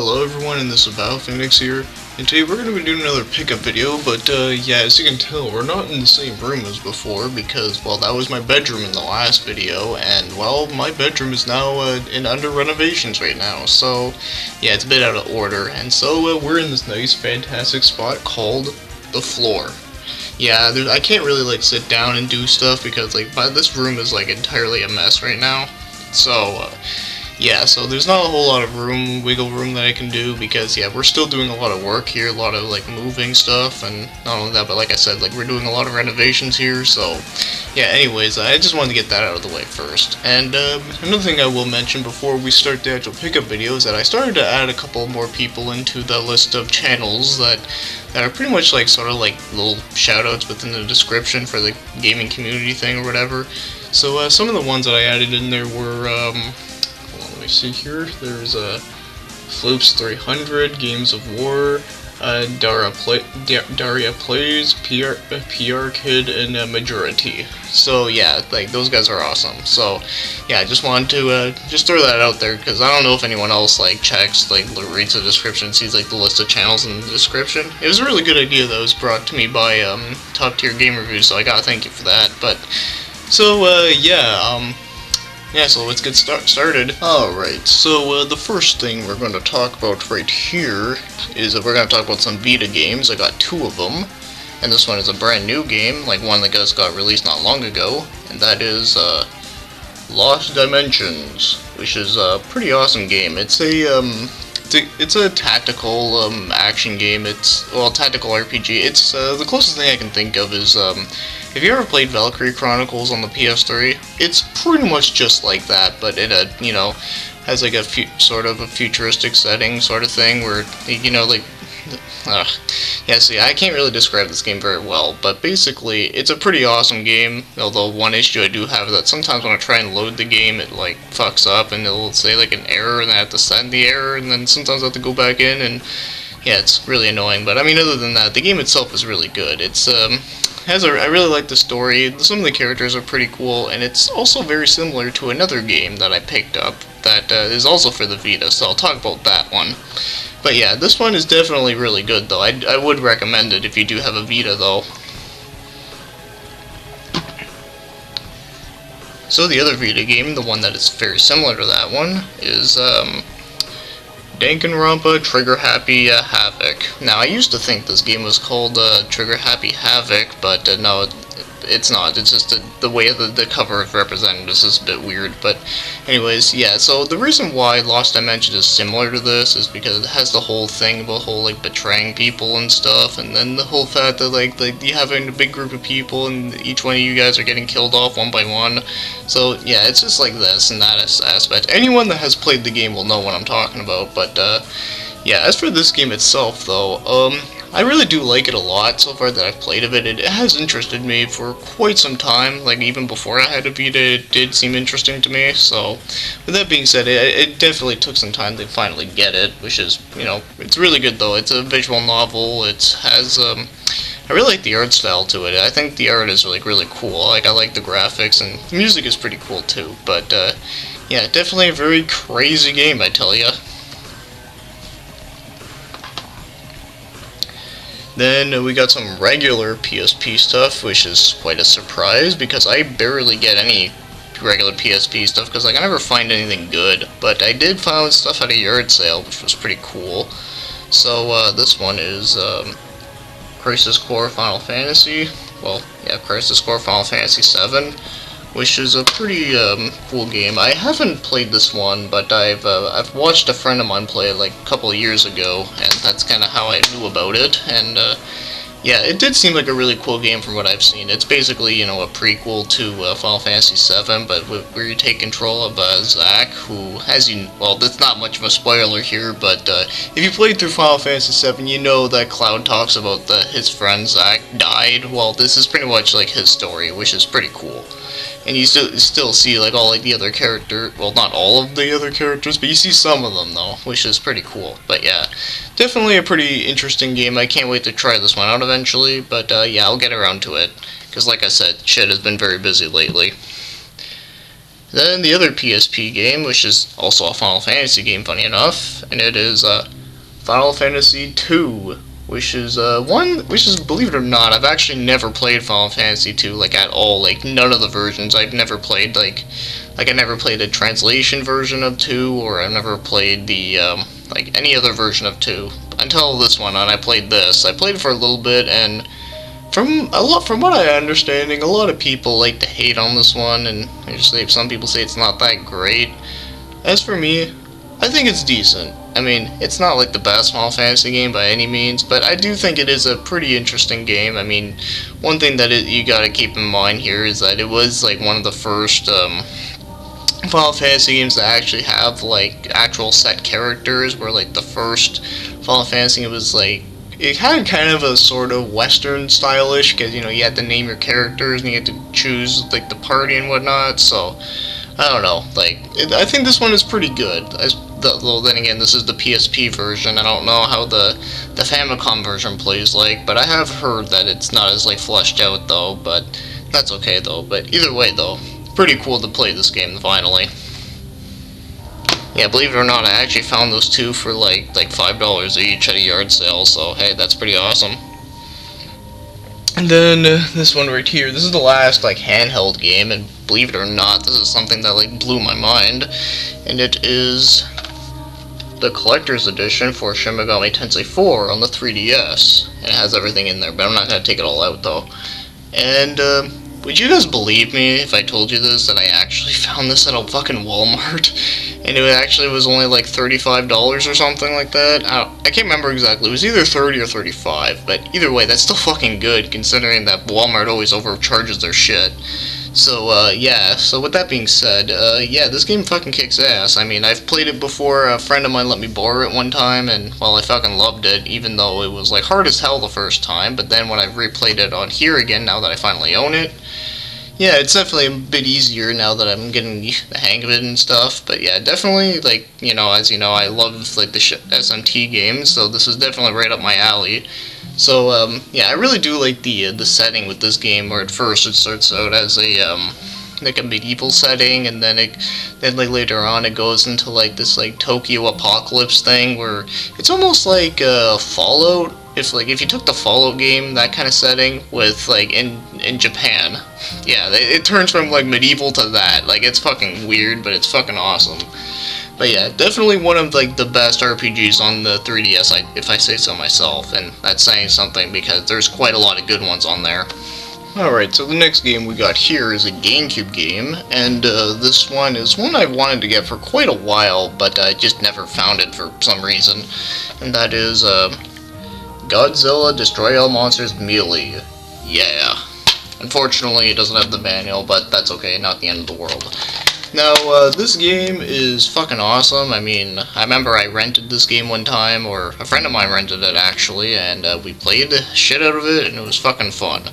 Hello everyone, and this is Phoenix here, and today we're going to be doing another pickup video, but yeah, as you can tell, we're not in the same room as before, because, well, that was my bedroom in the last video, and, well, my bedroom is now under renovations right now, so, yeah, it's a bit out of order, and so we're in this nice, fantastic spot called the floor. Yeah, I can't really, like, sit down and do stuff, because, like, this room is, like, entirely a mess right now, so, yeah, so there's not a whole lot of wiggle room that I can do, because, yeah, we're still doing a lot of work here, a lot of, like, moving stuff, and not only that, but like I said, like, we're doing a lot of renovations here, so, yeah, anyways, I just wanted to get that out of the way first. And, another thing I will mention before we start the actual pickup video is that I started to add a couple more people into the list of channels that are pretty much, like, sort of, like, little shoutouts within the description for the gaming community thing or whatever. So, some of the ones that I added in there were, let me see here. There's Floops 300, Games of War, Daria Plays, PR Kid, and Majority. So yeah, like those guys are awesome. So yeah, I just wanted to just throw that out there because I don't know if anyone else like checks, like reads the description, sees like the list of channels in the description. It was a really good idea that was brought to me by Top Tier Game Reviews, so I gotta thank you for that. But so yeah, so let's get started. Alright, so the first thing we're going to talk about right here is that we're going to talk about some Vita games. I got two of them, and this one is a brand new game, like one that just got released not long ago, and that is Lost Dimensions, which is a pretty awesome game. It's a tactical action game. It's, well, tactical RPG. It's the closest thing I can think of is have you ever played Valkyrie Chronicles on the PS3? It's pretty much just like that, but it you know, has like a sort of a futuristic setting sort of thing where, you know, like yeah, see, I can't really describe this game very well, but basically, it's a pretty awesome game, although one issue I do have is that sometimes when I try and load the game, it, like, fucks up, and it'll say, like, an error, and I have to send the error, and then sometimes I have to go back in, and, yeah, it's really annoying, but, I mean, other than that, the game itself is really good. It's, I really like the story, some of the characters are pretty cool, and it's also very similar to another game that I picked up that is also for the Vita, so I'll talk about that one. But yeah, this one is definitely really good, though. I would recommend it if you do have a Vita, though. So the other Vita game, the one that is very similar to that one, is Dank and Remote Trigger Happy Havoc. Now, I used to think this game was called Trigger Happy Havoc, but no, it's not. It's just the way the cover is represented is just a bit weird. But anyways, yeah, so the reason why Lost Dimensions is similar to this is because it has the whole thing about whole, like, betraying people and stuff, and then the whole fact that, like you having a big group of people, and each one of you guys are getting killed off one by one. So, yeah, it's just like this in that aspect. Anyone that has played the game will know what I'm talking about, but, yeah, as for this game itself, though, I really do like it a lot so far that I've played of it. It has interested me for quite some time, like even before I had a Vita, it did seem interesting to me, so with that being said, it definitely took some time to finally get it, which is, you know, it's really good though. It's a visual novel, it has, I really like the art style to it. I think the art is, like, really cool. Like, I like the graphics, and the music is pretty cool too, but, yeah, definitely a very crazy game, I tell ya. Then we got some regular PSP stuff, which is quite a surprise, because I barely get any regular PSP stuff, because, like, I never find anything good, but I did find stuff at a yard sale, which was pretty cool. So, this one is, Crisis Core Final Fantasy, well, yeah, Crisis Core Final Fantasy 7, which is a pretty cool game. I haven't played this one, but I've watched a friend of mine play it like a couple of years ago, and that's kind of how I knew about it. And yeah, it did seem like a really cool game from what I've seen. It's basically, you know, a prequel to Final Fantasy VII, but where you take control of Zack, who has well, that's not much of a spoiler here, but if you played through Final Fantasy VII, you know that Cloud talks about his friend Zack died. Well, this is pretty much like his story, which is pretty cool. And you still see, like, all, like, the other character, well, not all of the other characters, but you see some of them, though, which is pretty cool. But, yeah, definitely a pretty interesting game. I can't wait to try this one out eventually, but, yeah, I'll get around to it, because, like I said, shit has been very busy lately. Then the other PSP game, which is also a Final Fantasy game, funny enough, and it is Final Fantasy II, which is believe it or not, I've actually never played Final Fantasy II like at all. Like none of the versions. I've never played like I never played a translation version of 2, or I've never played the like any other version of 2 until this one. And I played this. I played it for a little bit, and from what I'm understanding, a lot of people like to hate on this one, and some people say it's not that great. As for me, I think it's decent. I mean, it's not like the best Final Fantasy game by any means, but I do think it is a pretty interesting game. I mean, one thing that you gotta keep in mind here is that it was like one of the first Final Fantasy games that actually have like actual set characters, where like the first Final Fantasy it was like, it had kind of a sort of Western stylish, because you had to name your characters and you had to choose like the party and whatnot. So I don't know, like I think this one is pretty good. Though then again, this is the PSP version. I don't know how the Famicom version plays like, but I have heard that it's not as like fleshed out though. But that's okay though. But either way though, pretty cool to play this game finally. Yeah, believe it or not, I actually found those two for like $5 each at a yard sale. So hey, that's pretty awesome. And then this one right here, this is the last like handheld game, and believe it or not, this is something that like blew my mind, and it is the collector's edition for Shin Megami Tensei 4 on the 3DS, and it has everything in there, but I'm not going to take it all out though. And would you guys believe me if I told you this, that I actually found this at a fucking Walmart, and it actually was only like $35 or something like that? I can't remember exactly, it was either 30 or 35, but either way, that's still fucking good, considering that Walmart always overcharges their shit. So, yeah, so with that being said, yeah, this game fucking kicks ass. I mean, I've played it before, a friend of mine let me borrow it one time, and, well, I fucking loved it, even though it was, like, hard as hell the first time, but then when I replayed it on here again, now that I finally own it, yeah, it's definitely a bit easier now that I'm getting the hang of it and stuff, but yeah, definitely, like, as you know, I love, like, the SMT games, so this is definitely right up my alley. So, yeah, I really do like the setting with this game, where at first it starts out as a, like a medieval setting, and then like later on it goes into like this like Tokyo apocalypse thing, where it's almost like Fallout, if you took the Fallout game, that kind of setting, with like in Japan. Yeah, it turns from like medieval to that. Like, it's fucking weird, but it's fucking awesome. But yeah, definitely one of like the best RPGs on the 3DS, if I say so myself, and that's saying something because there's quite a lot of good ones on there. Alright, so the next game we got here is a GameCube game, and this one is one I've wanted to get for quite a while, but I just never found it for some reason, and that is Godzilla Destroy All Monsters Melee. Yeah. Unfortunately, it doesn't have the manual, but that's okay, not the end of the world. Now, this game is fucking awesome. I mean, I remember I rented this game one time, or a friend of mine rented it actually, and we played the shit out of it, and it was fucking fun.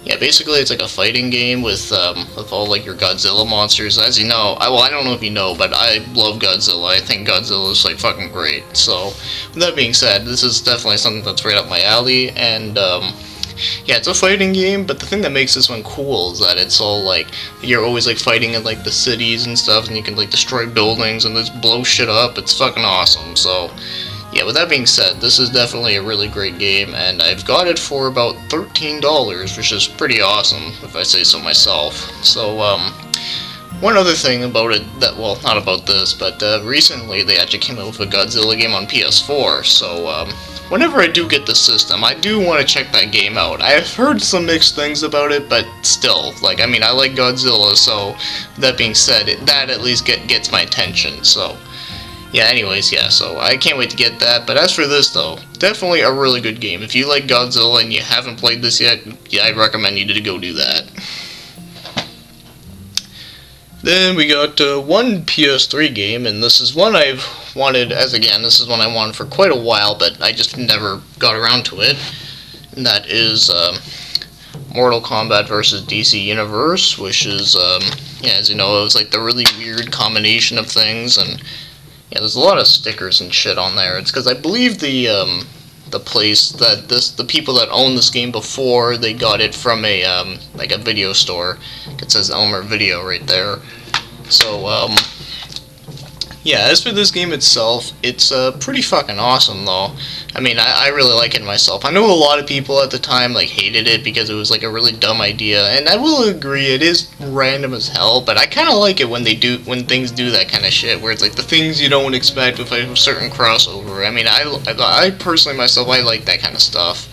Yeah, basically it's like a fighting game with all like your Godzilla monsters. As you know, I don't know if you know, but I love Godzilla. I think Godzilla is like fucking great. So, with that being said, this is definitely something that's right up my alley, and yeah, it's a fighting game, but the thing that makes this one cool is that it's all like, you're always like fighting in like the cities and stuff, and you can like destroy buildings and just blow shit up. It's fucking awesome. So yeah, with that being said, this is definitely a really great game, and I've got it for about $13, which is pretty awesome, if I say so myself. So, one other thing about it, well, not about this, but recently they actually came out with a Godzilla game on PS4, so, whenever I do get the system, I do want to check that game out. I've heard some mixed things about it, but still, like, I mean, I like Godzilla, so, that being said, that at least gets my attention, so, yeah, anyways, yeah, so I can't wait to get that. But as for this, though, definitely a really good game. If you like Godzilla and you haven't played this yet, yeah, I'd recommend you to go do that. Then we got one PS3 game, and this is one I've wanted, this is one I wanted for quite a while, but I just never got around to it. And that is Mortal Kombat vs. DC Universe, which is, yeah, as you know, it was like the really weird combination of things, and yeah, there's a lot of stickers and shit on there. It's because I believe the place that the people that owned this game before, they got it from a like a video store. It says Elmer Video right there. So Yeah, as for this game itself, it's pretty fucking awesome though. I mean, I really like it myself. I know a lot of people at the time like hated it because it was like a really dumb idea, and I will agree it is random as hell. But I kind of like it when things do that kind of shit, where it's like the things you don't expect with like a certain crossover. I mean, I personally myself I like that kind of stuff.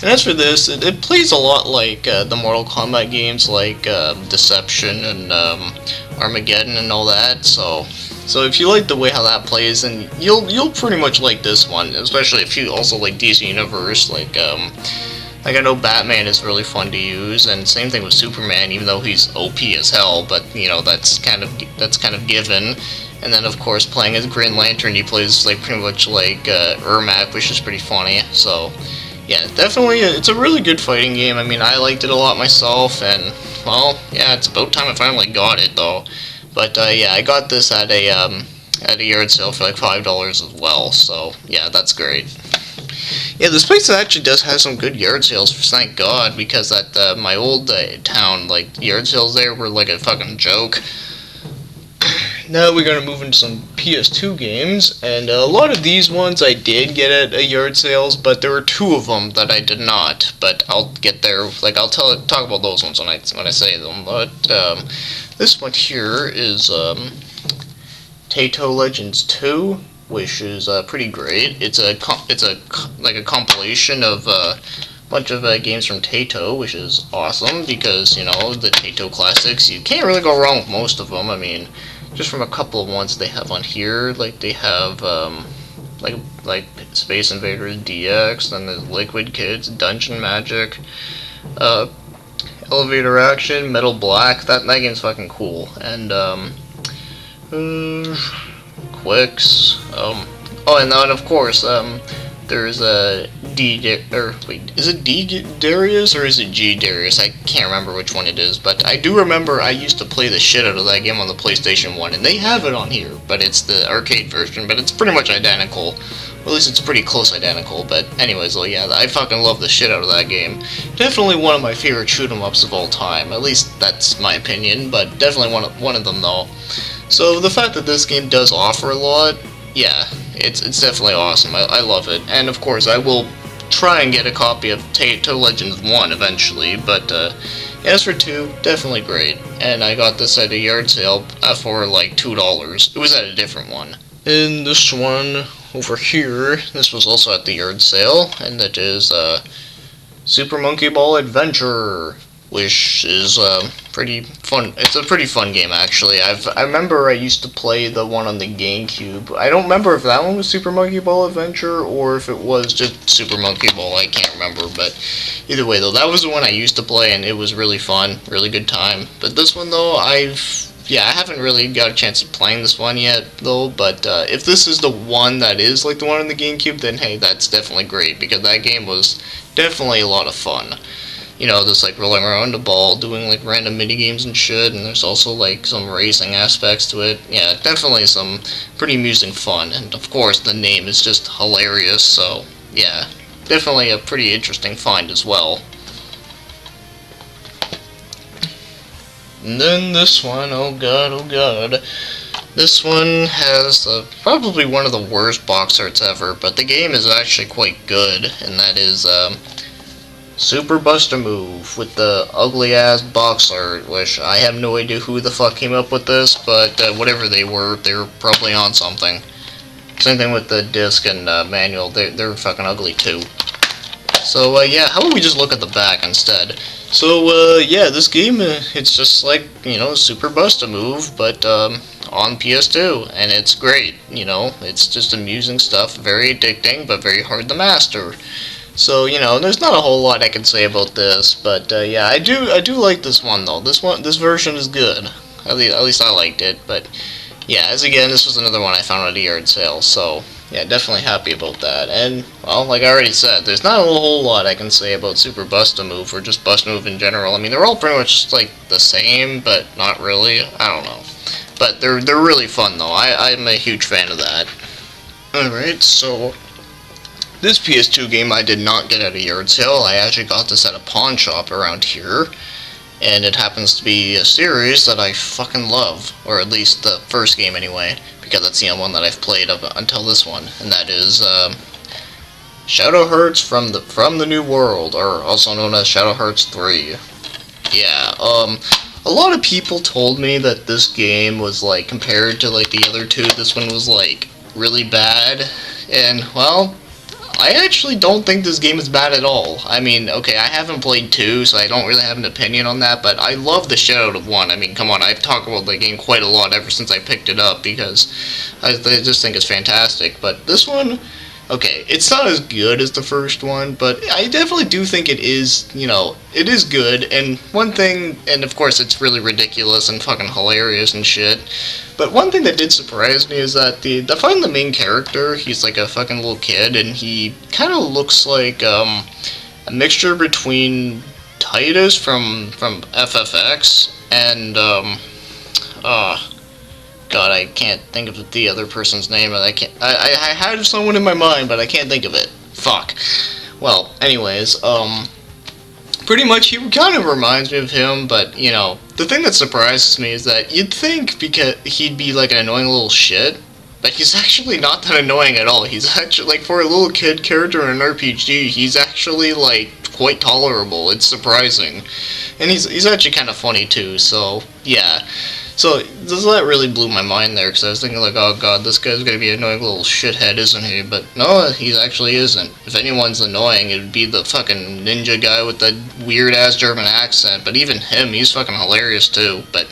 And as for this, it plays a lot like the Mortal Kombat games, like Deception and Armageddon and all that. So if you like the way how that plays, then you'll pretty much like this one, especially if you also like DC Universe. Like I know Batman is really fun to use, and same thing with Superman, even though he's OP as hell. But you know that's kind of given. And then of course playing as Green Lantern, he plays like pretty much like Ermac, which is pretty funny. So. Yeah, definitely, it's a really good fighting game. I mean, I liked it a lot myself, and, well, yeah, it's about time I finally got it, though. But, yeah, I got this at a yard sale for, like, $5 as well, so, yeah, that's great. Yeah, this place actually does have some good yard sales, thank God, because at my old town, like, yard sales there were, like, a fucking joke. Now we're going to move into some PS2 games, and a lot of these ones I did get at yard sales, but there were two of them that I did not. But I'll get there. Like I'll talk about those ones when I say them. But this one here is Tato Legends 2, which is pretty great. It's like a compilation of bunch of games from Tato, which is awesome because you know the Tato classics. You can't really go wrong with most of them. I mean. Just from a couple of ones they have on here, like they have like Space Invaders DX, then there's Liquid Kids, Dungeon Magic, Elevator Action, Metal Black. That game's fucking cool, and Quicks. Oh, and then of course there's a is it D Darius or is it G Darius? I can't remember which one it is, but I do remember I used to play the shit out of that game on the PlayStation 1, and they have it on here, but it's the arcade version, but it's pretty much identical. Or at least it's pretty close identical, but anyways, well, yeah, I fucking love the shit out of that game. Definitely one of my favorite shoot-'em-ups of all time, at least that's my opinion, but definitely one of them, though. So the fact that this game does offer a lot, yeah, it's definitely awesome. I love it. And of course, I will try and get a copy of Tato Legends 1 eventually, but as for 2, definitely great. And I got this at a yard sale for like $2. It was at a different one. And this one over here, this was also at the yard sale, and that is Super Monkey Ball Adventure, which is pretty fun. It's a pretty fun game, actually. I remember I used to play the one on the GameCube. I don't remember if that one was Super Monkey Ball Adventure or if it was just Super Monkey Ball. I can't remember, but either way, though, that was the one I used to play, and it was really fun, really good time. But this one, though, I haven't really got a chance of playing this one yet, though, but if this is the one that is like the one on the GameCube, then hey, that's definitely great, because that game was definitely a lot of fun. You know, just like rolling around the ball, doing like random mini games and shit, and there's also like some racing aspects to it. Yeah, definitely some pretty amusing fun, and of course the name is just hilarious, so yeah, definitely a pretty interesting find as well. And then this one, oh god. This one has probably one of the worst box arts ever, but the game is actually quite good, and that is Super Buster Move with the ugly ass box art, which I have no idea who the fuck came up with this, but whatever they were probably on something. Same thing with the disc and manual, they're fucking ugly too. So yeah, how about we just look at the back instead? So yeah, this game, it's just like, you know, Super Buster Move, but on PS2, and it's great, you know, it's just amusing stuff, very addicting, but very hard to master. So, you know, there's not a whole lot I can say about this, but yeah, I do like this one though. This version is good. At least I liked it, but yeah, as again, this was another one I found at a yard sale, so yeah, definitely happy about that. And well, like I already said, there's not a whole lot I can say about Super Buster Move or just Bust Move in general. I mean, they're all pretty much like the same, but not really. I don't know. But they're really fun though. I'm a huge fan of that. Alright, so this PS2 game I did not get at a yard sale. I actually got this at a pawn shop around here. and it happens to be a series that I fucking love, or at least the first game anyway, because that's the only one that I've played up until this one, and that is Shadow Hearts from the New World, or also known as Shadow Hearts 3. Yeah, a lot of people told me that this game was, like, compared to, like, the other two, this one was, like, really bad, and, well, I actually don't think this game is bad at all. I mean, okay, I haven't played 2, so I don't really have an opinion on that, but I love the shit out of 1. I mean, come on, I've talked about the game quite a lot ever since I picked it up, because I just think it's fantastic, but this one, okay, it's not as good as the first one, but I definitely do think it is, you know, it is good, and one thing, and of course it's really ridiculous and fucking hilarious and shit, but one thing that did surprise me is that I find the main character, he's like a fucking little kid, and he kind of looks like, a mixture between Titus from FFX, and, God, I can't think of the other person's name, and I had someone in my mind, but I can't think of it. Fuck. Well, anyways, pretty much he kind of reminds me of him, but, you know, the thing that surprises me is that you'd think because he'd be, like, an annoying little shit, but he's actually not that annoying at all. He's actually, like, for a little kid character in an RPG, he's actually, like, quite tolerable. It's surprising. And he's actually kind of funny, too, so, yeah. So, that really blew my mind there, because I was thinking, like, oh god, this guy's gonna be an annoying little shithead, isn't he? But no, he actually isn't. If anyone's annoying, it'd be the fucking ninja guy with the weird-ass German accent, but even him, he's fucking hilarious, too. But,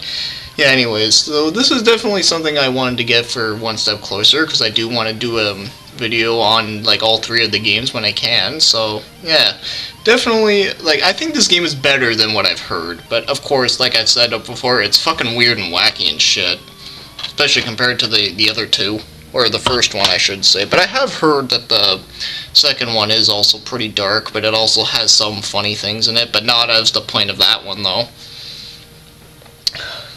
yeah, anyways, so this is definitely something I wanted to get for one step closer, because I do want to do a video on, like, all 3 of the games when I can, so, yeah. Definitely, like, I think this game is better than what I've heard, but of course, like I said before, it's fucking weird and wacky and shit. Especially compared to the other 2, or the first one, I should say. But I have heard that the second one is also pretty dark, but it also has some funny things in it, but not as the point of that one, though.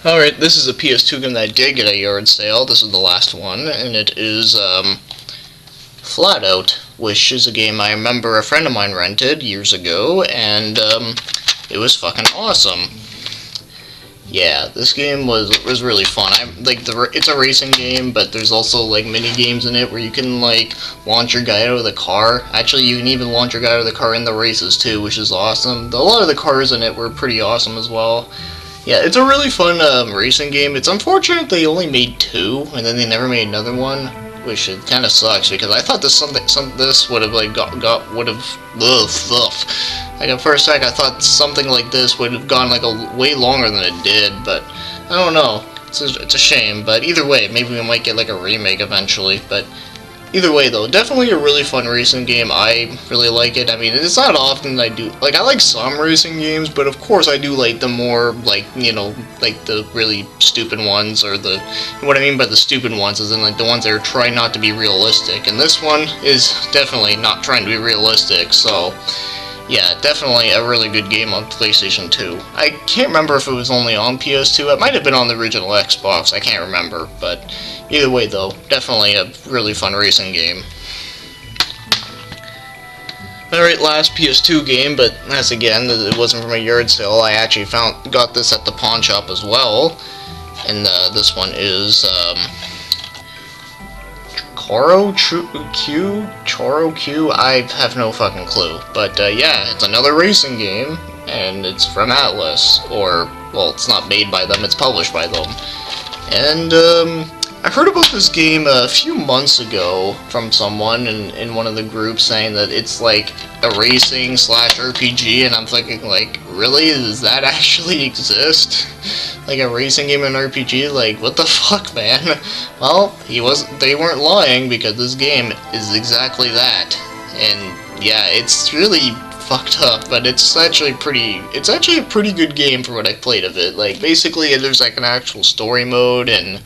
Alright, this is a PS2 game that I did get at a yard sale. This is the last one, and it is, Flat Out, which is a game I remember a friend of mine rented years ago, and it was fucking awesome. Yeah, this game was really fun. It's a racing game, but there's also like mini games in it where you can like launch your guy out of the car. Actually, you can even launch your guy out of the car in the races too, which is awesome. A lot of the cars in it were pretty awesome as well. Yeah, it's a really fun racing game. It's unfortunate they only made 2, and then they never made another one. Which it kind of sucks, because I thought this would have like like for a sec I thought something like this would have gone like way longer than it did, but I don't know. It's a shame, but either way, maybe we might get like a remake eventually. But either way, though, definitely a really fun racing game. I really like it. I mean, it's not often that I do, like, I like some racing games, but of course I do like the more, like, you know, like the really stupid ones, or what I mean by the stupid ones is in, like, the ones that are trying not to be realistic, and this one is definitely not trying to be realistic, so, yeah, definitely a really good game on PlayStation 2. I can't remember if it was only on PS2, it might have been on the original Xbox, I can't remember, but either way, though, definitely a really fun racing game. Alright, last PS2 game, but that's again, it wasn't from a yard sale. I actually got this at the pawn shop as well, and this one is Choro Q? I have no fucking clue, but yeah, it's another racing game, and it's from Atlas, or, well, it's not made by them, it's published by them, and I heard about this game a few months ago from someone in one of the groups saying that it's like a racing / RPG, and I'm thinking, like, really? Does that actually exist? Like a racing game and RPG? Like, what the fuck, man? Well, they weren't lying, because this game is exactly that. And yeah, it's really fucked up, but it's actually a pretty good game for what I played of it. Like, basically, there's like an actual story mode, and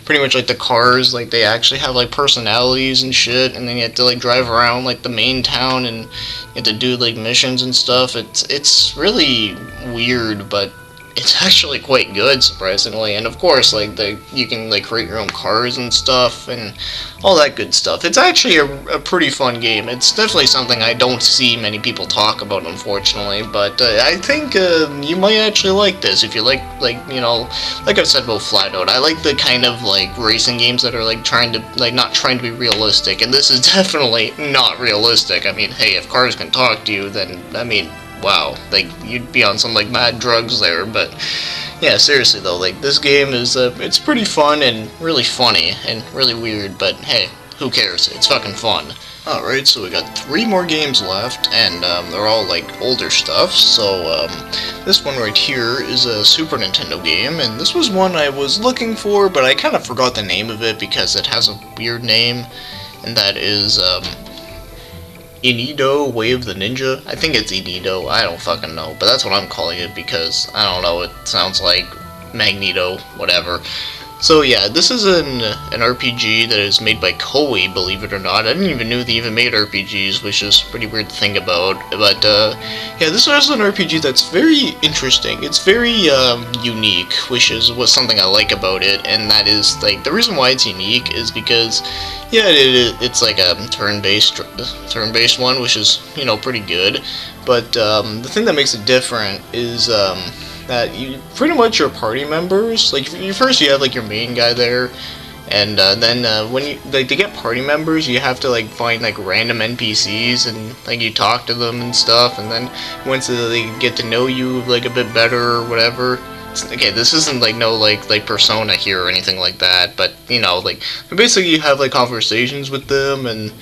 pretty much like the cars, like they actually have like personalities and shit, and then you have to like drive around like the main town, and you have to do like missions and stuff. It's really weird, but it's actually quite good, surprisingly. And of course, like you can like create your own cars and stuff and all that good stuff. It's actually a pretty fun game. It's definitely something I don't see many people talk about, unfortunately. But I think you might actually like this if you like like I've said about Flat Out. I like the kind of like racing games that are like not trying to be realistic, and this is definitely not realistic. I mean, hey, if cars can talk to you, then I mean, wow, like you'd be on some like mad drugs there. But yeah, seriously though, like this game is it's pretty fun and really funny and really weird, but hey, who cares? It's fucking fun. Alright, so we got 3 more games left, and they're all like older stuff. So this one right here is a Super Nintendo game, and this was one I was looking for, but I kind of forgot the name of it because it has a weird name, and that is Inido, Way of the Ninja. I think it's Inido, I don't fucking know, but that's what I'm calling it because, I don't know, it sounds like Magneto, whatever. So yeah, this is an RPG that is made by Koei, believe it or not. I didn't even know they even made RPGs, which is pretty weird to think about. But yeah, this is an RPG that's very interesting. It's very unique, which is something I like about it. And that is like the reason why it's unique is because yeah, it's like a turn-based one, which is pretty good. But the thing that makes it different is that you pretty much your party members, like first you have like your main guy there, and then when you like to get party members, you have to like find like random NPCs and like you talk to them and stuff, and then once they get to know you like a bit better or whatever. Okay, this isn't like no like Persona here or anything like that, but like basically you have like conversations with them and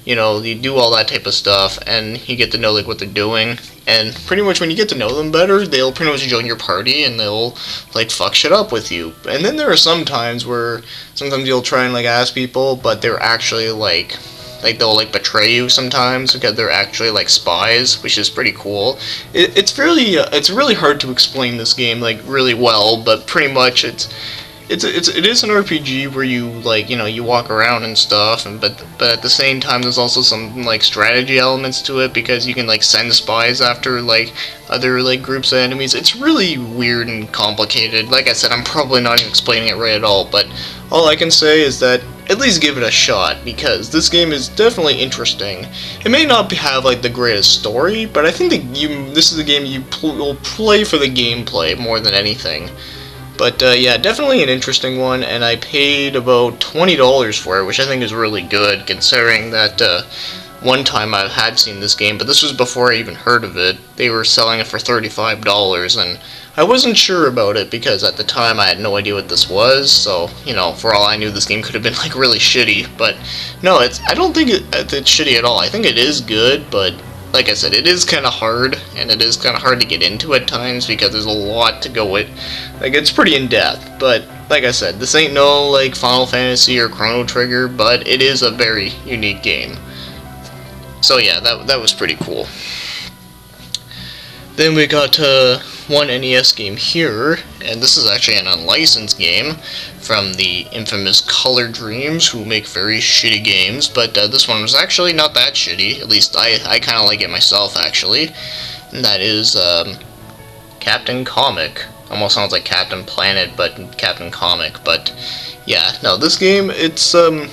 you do all that type of stuff, and you get to know like what they're doing, and pretty much when you get to know them better, they'll pretty much join your party and they'll like fuck shit up with you. And then there are some times where sometimes you'll try and like ask people, but they're actually like they'll like betray you sometimes because they're actually like spies, which is pretty cool. It's really hard to explain this game like really well, but pretty much it is an RPG where you like you walk around and stuff, and but at the same time there's also some like strategy elements to it because you can like send spies after like other like groups of enemies. It's really weird and complicated. Like I said, I'm probably not even explaining it right at all, but all I can say is that at least give it a shot because this game is definitely interesting. It may not have like the greatest story, but I think that this is a game you will play for the gameplay more than anything. But yeah, definitely an interesting one, and I paid about $20 for it, which I think is really good, considering that one time I had seen this game, but this was before I even heard of it. They were selling it for $35, and I wasn't sure about it, because at the time I had no idea what this was, so, for all I knew, this game could have been, like, really shitty, but no, I don't think it's shitty at all. I think it is good, but like I said, it is kind of hard, and it is kind of hard to get into at times because there's a lot to go with. Like, it's pretty in-depth, but like I said, this ain't no, like, Final Fantasy or Chrono Trigger, but it is a very unique game. So yeah, that was pretty cool. Then we got one NES game here, and this is actually an unlicensed game from the infamous Color Dreams, who make very shitty games, but this one was actually not that shitty. At least I kind of like it myself, actually. And that is Captain Comic. Almost sounds like Captain Planet, but Captain Comic. But yeah, no, this game, it's a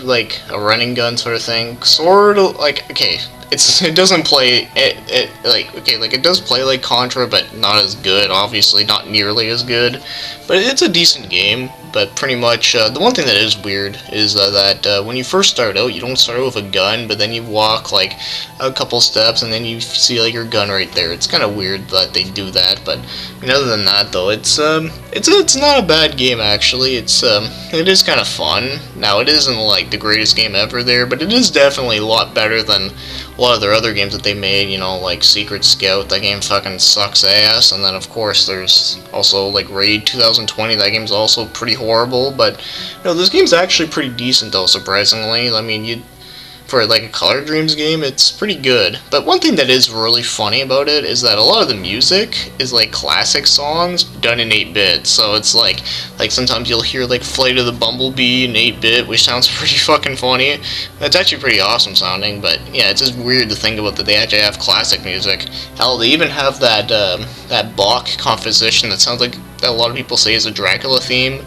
like a running gun sort of thing. Sort of like, okay, it doesn't play it does play like Contra, but not as good, obviously not nearly as good, but it's a decent game. But pretty much the one thing that is weird is that when you first start out, you don't start out with a gun, but then you walk like a couple steps and then you see like your gun right there. It's kind of weird that they do that, but other than that though, it's not a bad game actually. It is kind of fun. Now it isn't like the greatest game ever there, but it is definitely a lot better than a lot of their other games that they made, like Secret Scout. That game fucking sucks ass. And then of course there's also like Raid 2020. That game's also pretty horrible, but this game's actually pretty decent though, surprisingly. I mean, for like a Color Dreams game, it's pretty good. But one thing that is really funny about it is that a lot of the music is like classic songs done in 8-bit. So it's like sometimes you'll hear like Flight of the Bumblebee in 8-bit, which sounds pretty fucking funny. It's actually pretty awesome sounding, but yeah, it's just weird to think about that they actually have classic music. Hell, they even have that Bach composition that sounds like that a lot of people say is a Dracula theme.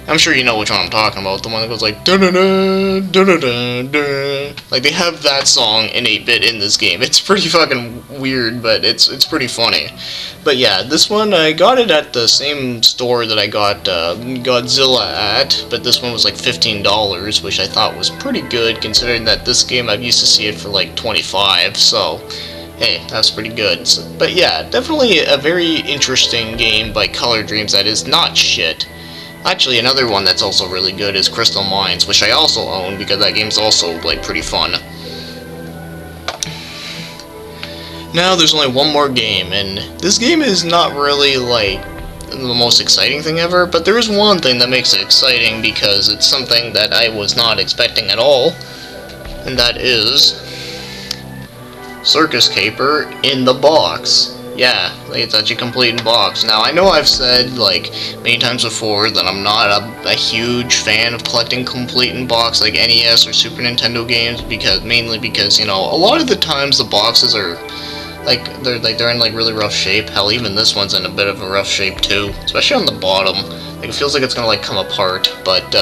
I'm sure you know which one I'm talking about, the one that goes like da-da-da, da-da-da-da. Like, they have that song in 8-bit in this game. It's pretty fucking weird, but it's pretty funny. But yeah, this one, I got it at the same store that I got Godzilla at, but this one was like $15, which I thought was pretty good, considering that this game I've used to see it for like $25, so hey, that's pretty good. So, but yeah, definitely a very interesting game by Color Dreams that is not shit. Actually, another one that's also really good is Crystal Mines, which I also own because that game's also, like, pretty fun. Now, there's only one more game, and this game is not really, like, the most exciting thing ever, but there is one thing that makes it exciting because it's something that I was not expecting at all, and that is Circus Caper in the box. Yeah, it's actually complete in box. Now, I know I've said, like, many times before that I'm not a huge fan of collecting complete in box, like NES or Super Nintendo games, mainly because, you know, a lot of the times the boxes are, they're in, like, really rough shape. Hell, even this one's in a bit of a rough shape, too. Especially on the bottom. Like, it feels like it's gonna, like, come apart, but,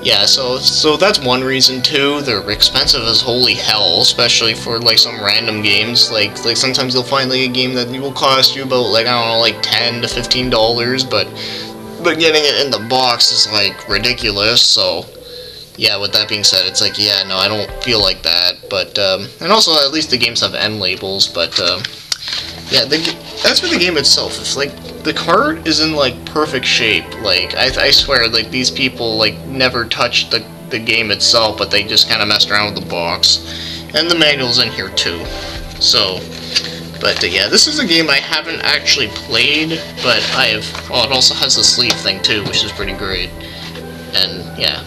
yeah, so that's one reason too. They're expensive as holy hell, especially for like some random games. Like sometimes you'll find like a game that will cost you about like, I don't know, like $10 to $15, but getting it in the box is like ridiculous. So yeah, with that being said, it's like, yeah, no, I don't feel like that. But and also at least the games have end labels. But yeah, that's for the game itself. It's like the cart is in like perfect shape. Like I swear, like these people like never touched the game itself, but they just kind of messed around with the box, and the manual's in here too. So, but yeah, this is a game I haven't actually played, but well, it also has the sleeve thing too, which is pretty great. And yeah,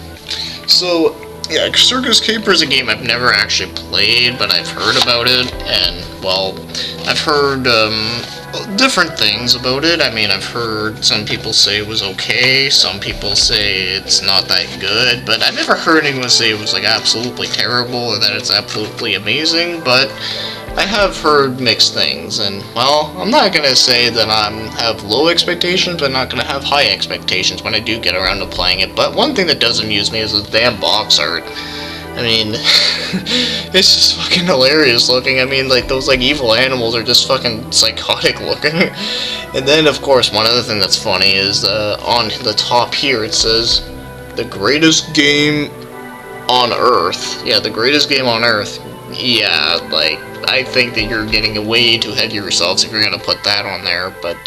so yeah, Circus Caper is a game I've never actually played, but I've heard about it, and well, I've heard different things about it. I mean, I've heard some people say it was okay, some people say it's not that good, but I never heard anyone say it was like absolutely terrible or that it's absolutely amazing, but I have heard mixed things, and well, I'm not gonna say that I have low expectations, but not gonna have high expectations when I do get around to playing it. But one thing that does amuse me is the damn box art. I mean, it's just fucking hilarious looking. I mean, like, those, like, evil animals are just fucking psychotic looking. And then, of course, one other thing that's funny is, on the top here, it says, the greatest game on Earth. Yeah, the greatest game on Earth. Yeah, like, I think that you're getting way too ahead of yourselves if you're gonna put that on there, but,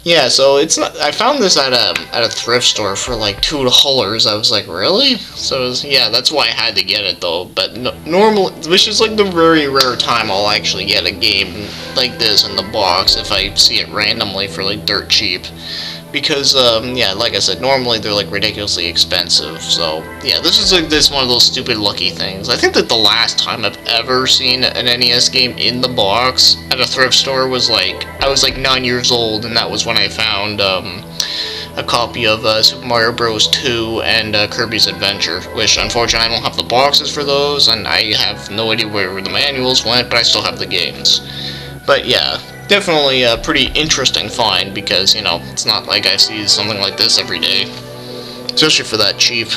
yeah, so it's not. I found this at a thrift store for like $2. I was like, really? So yeah, that's why I had to get it though. But normal, which is like the very rare time I'll actually get a game like this in the box if I see it randomly for like dirt cheap. Because yeah, like I said, normally they're like ridiculously expensive. So yeah, this is like one of those stupid lucky things. I think that the last time I've ever seen an NES game in the box at a thrift store was like, I was like 9 years old, and that was when I found a copy of Super Mario Bros. 2 and Kirby's Adventure, which unfortunately I don't have the boxes for those, and I have no idea where the manuals went, but I still have the games. But yeah, definitely a pretty interesting find, because, you know, it's not like I see something like this every day, especially for that cheap.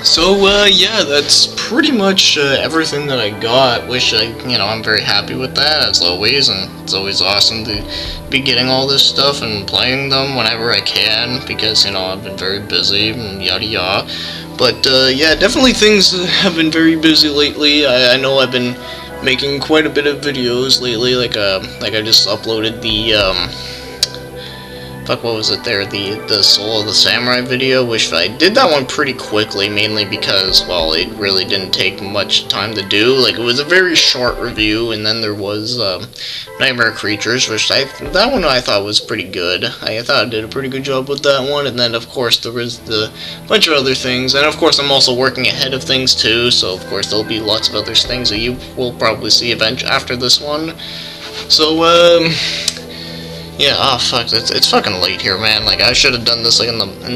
So, yeah, that's pretty much everything that I got, which I'm very happy with that, as always, and it's always awesome to be getting all this stuff and playing them whenever I can, because, I've been very busy, and yada yada. But, yeah, definitely things have been very busy lately. I know I've been making quite a bit of videos lately, like I just uploaded fuck, what was it there? The Soul of the Samurai video, which I did that one pretty quickly, mainly because, well, it really didn't take much time to do. Like, it was a very short review, and then there was Nightmare Creatures, which that one I thought was pretty good. I thought I did a pretty good job with that one, and then, of course, there was the bunch of other things, and of course, I'm also working ahead of things, too, so, of course, there'll be lots of other things that you will probably see after this one. So, yeah, oh fuck, it's fucking late here, man. Like, I should have done this, like,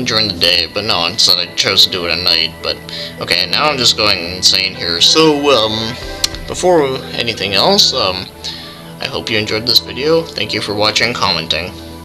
during the day, but no, instead I chose to do it at night. But, okay, now I'm just going insane here. So, before anything else, I hope you enjoyed this video. Thank you for watching and commenting.